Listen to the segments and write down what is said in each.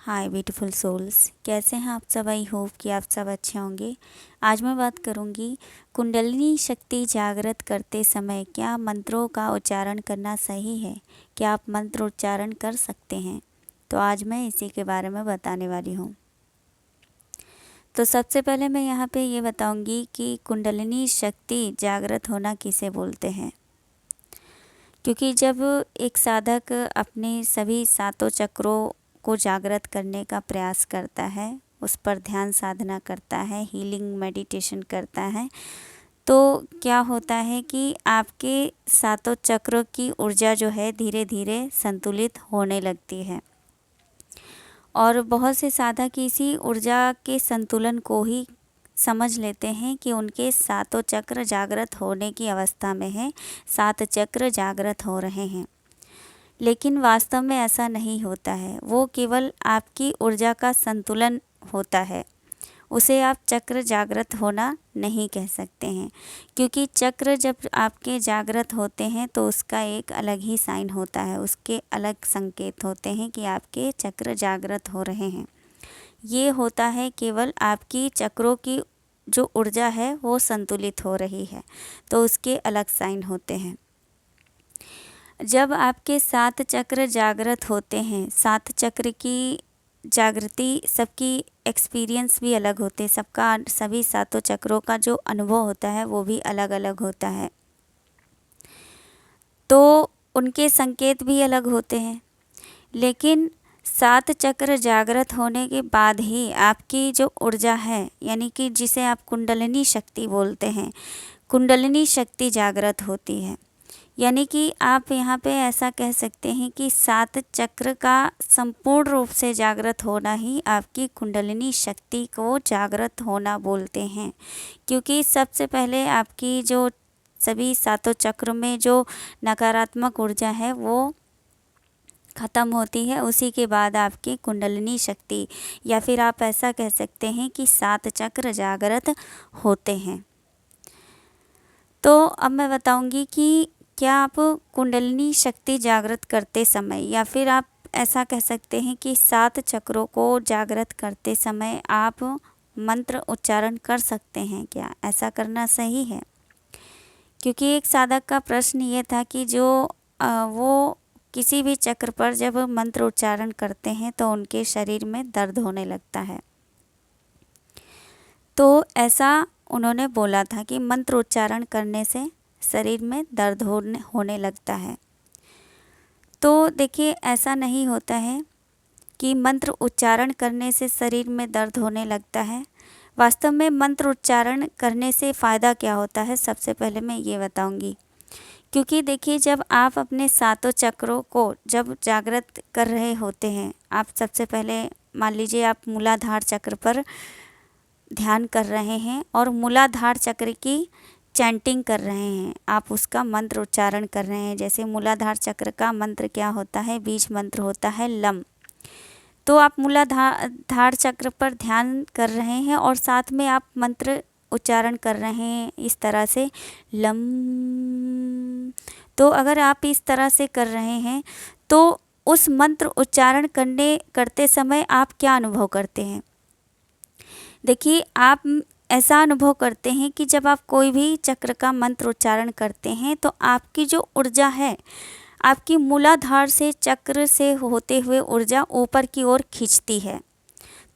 हाय beautiful souls, कैसे हैं आप सब। आई होप कि आप सब अच्छे होंगे। आज मैं बात करूंगी कुंडलिनी शक्ति जागृत करते समय क्या मंत्रों का उच्चारण करना सही है। क्या आप मंत्र उच्चारण कर सकते हैं? तो आज मैं इसी के बारे में बताने वाली हूँ। तो सबसे पहले मैं यहाँ पे ये बताऊंगी कि कुंडलिनी शक्ति जागृत होना किसे बोलते हैं। क्योंकि जब एक साधक अपने सभी सातों चक्रों को जागृत करने का प्रयास करता है, उस पर ध्यान साधना करता है, हीलिंग मेडिटेशन करता है, तो क्या होता है कि आपके सातों चक्रों की ऊर्जा जो है धीरे धीरे संतुलित होने लगती है। और बहुत से साधक इसी ऊर्जा के संतुलन को ही समझ लेते हैं कि उनके सातों चक्र जागृत होने की अवस्था में है, सात चक्र जागृत हो रहे हैं। लेकिन वास्तव में ऐसा नहीं होता है। वो केवल आपकी ऊर्जा का संतुलन होता है, उसे आप चक्र जागृत होना नहीं कह सकते हैं। क्योंकि चक्र जब आपके जागृत होते हैं तो उसका एक अलग ही साइन होता है, उसके अलग संकेत होते हैं कि आपके चक्र जागृत हो रहे हैं। ये होता है केवल आपकी चक्रों की जो ऊर्जा है वो संतुलित हो रही है, तो उसके अलग साइन होते हैं। जब आपके सात चक्र जागृत होते हैं, सात चक्र की जागृति सबकी एक्सपीरियंस भी अलग होते हैं, सबका सभी सातों चक्रों का जो अनुभव होता है वो भी अलग अलग होता है, तो उनके संकेत भी अलग होते हैं। लेकिन सात चक्र जागृत होने के बाद ही आपकी जो ऊर्जा है, यानी कि जिसे आप कुंडलिनी शक्ति बोलते हैं, कुंडलिनी शक्ति जागृत होती है। यानी कि आप यहाँ पे ऐसा कह सकते हैं कि सात चक्र का संपूर्ण रूप से जागृत होना ही आपकी कुंडलिनी शक्ति को जागृत होना बोलते हैं। क्योंकि सबसे पहले आपकी जो सभी सातों चक्र में जो नकारात्मक ऊर्जा है वो ख़त्म होती है, उसी के बाद आपकी कुंडलिनी शक्ति या फिर आप ऐसा कह सकते हैं कि सात चक्र जागृत होते हैं। तो अब मैं बताऊंगी कि क्या आप कुंडलिनी शक्ति जागृत करते समय या फिर आप ऐसा कह सकते हैं कि सात चक्रों को जागृत करते समय आप मंत्र उच्चारण कर सकते हैं क्या? ऐसा करना सही है? क्योंकि एक साधक का प्रश्न ये था कि जो वो किसी भी चक्र पर जब मंत्र उच्चारण करते हैं तो उनके शरीर में दर्द होने लगता है। तो ऐसा उन्होंने बोला था कि मंत्र उच्चारण करने से शरीर में दर्द होने लगता है। तो देखिए, ऐसा नहीं होता है कि मंत्र उच्चारण करने से शरीर में दर्द होने लगता है। वास्तव में मंत्र उच्चारण करने से फ़ायदा क्या होता है, सबसे पहले मैं ये बताऊंगी। क्योंकि देखिए, जब आप अपने सातों चक्रों को जब जागृत कर रहे होते हैं, आप सबसे पहले मान लीजिए आप मूलाधार चक्र पर ध्यान कर रहे हैं और मूलाधार चक्र की चैंटिंग कर रहे हैं, आप उसका मंत्र उच्चारण कर रहे हैं। जैसे मूलाधार चक्र का मंत्र क्या होता है, बीज मंत्र होता है लम। तो आप मूलाधार चक्र पर ध्यान कर रहे हैं और साथ में आप मंत्र उच्चारण कर रहे हैं इस तरह से लम। तो अगर आप इस तरह से कर रहे हैं तो उस मंत्र उच्चारण करते समय आप क्या अनुभव करते हैं? देखिए, आप ऐसा अनुभव करते हैं कि जब आप कोई भी चक्र का मंत्र उच्चारण करते हैं तो आपकी जो ऊर्जा है, आपकी मूलाधार से चक्र से होते हुए ऊर्जा ऊपर की ओर खींचती है।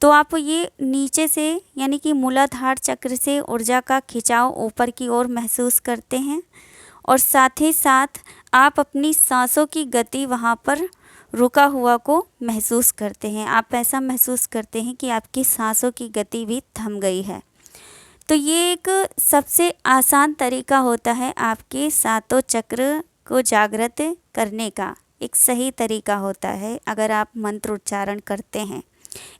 तो आप ये नीचे से यानी कि मूलाधार चक्र से ऊर्जा का खिंचाव ऊपर की ओर महसूस करते हैं और साथ ही साथ आप अपनी सांसों की गति वहाँ पर रुका हुआ को महसूस करते हैं। आप ऐसा महसूस करते हैं कि आपकी सांसों की गति भी थम गई है। तो ये एक सबसे आसान तरीका होता है आपके सातों चक्र को जागृत करने का, एक सही तरीका होता है अगर आप मंत्र उच्चारण करते हैं।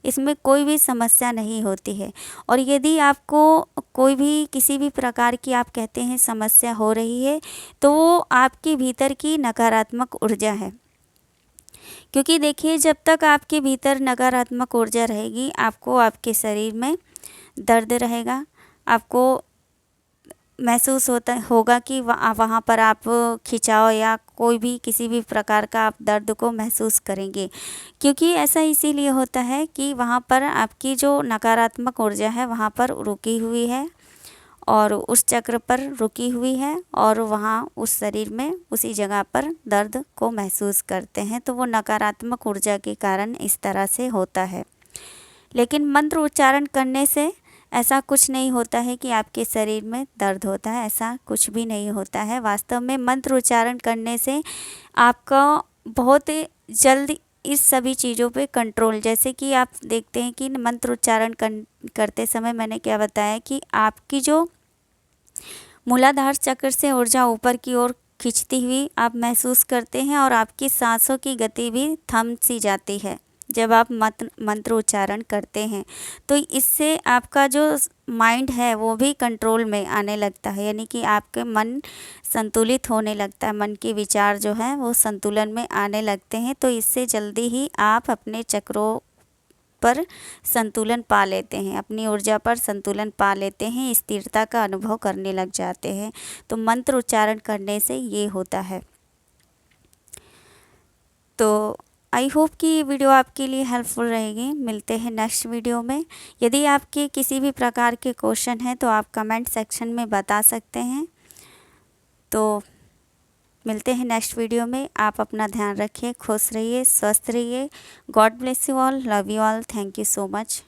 इसमें कोई भी समस्या नहीं होती है। और यदि आपको कोई भी किसी भी प्रकार की आप कहते हैं समस्या हो रही है तो वो आपके भीतर की नकारात्मक ऊर्जा है। क्योंकि देखिए, जब तक आपके भीतर नकारात्मक ऊर्जा रहेगी, आपको आपके शरीर में दर्द रहेगा, आपको महसूस होता होगा कि वहाँ पर आप खिंचाव या कोई भी किसी भी प्रकार का आप दर्द को महसूस करेंगे, क्योंकि ऐसा इसीलिए होता है कि वहाँ पर आपकी जो नकारात्मक ऊर्जा है वहाँ पर रुकी हुई है और उस चक्र पर रुकी हुई है और वहाँ उस शरीर में उसी जगह पर दर्द को महसूस करते हैं। तो वो नकारात्मक ऊर्जा के कारण इस तरह से होता है। लेकिन मंत्र उच्चारण करने से ऐसा कुछ नहीं होता है कि आपके शरीर में दर्द होता है, ऐसा कुछ भी नहीं होता है। वास्तव में मंत्र उच्चारण करने से आपका बहुत जल्द इस सभी चीज़ों पे कंट्रोल, जैसे कि आप देखते हैं कि मंत्र उच्चारण करते समय मैंने क्या बताया कि आपकी जो मूलाधार चक्र से ऊर्जा ऊपर की ओर खींचती हुई आप महसूस करते हैं और आपकी सांसों की गति भी थम सी जाती है जब आप मंत्र उच्चारण करते हैं। तो इससे आपका जो माइंड है वो भी कंट्रोल में आने लगता है, यानी कि आपके मन संतुलित होने लगता है, मन के विचार जो हैं वो संतुलन में आने लगते हैं। तो इससे जल्दी ही आप अपने चक्रों पर संतुलन पा लेते हैं, अपनी ऊर्जा पर संतुलन पा लेते हैं, स्थिरता का अनुभव करने लग जाते हैं। तो मंत्र उच्चारण करने से ये होता है। तो आई होप कि ये वीडियो आपके लिए हेल्पफुल रहेगी। मिलते हैं नेक्स्ट वीडियो में। यदि आपके किसी भी प्रकार के क्वेश्चन हैं तो आप कमेंट सेक्शन में बता सकते हैं। तो मिलते हैं नेक्स्ट वीडियो में। आप अपना ध्यान रखिए, खुश रहिए, स्वस्थ रहिए। God bless you all, love you all, thank you so much.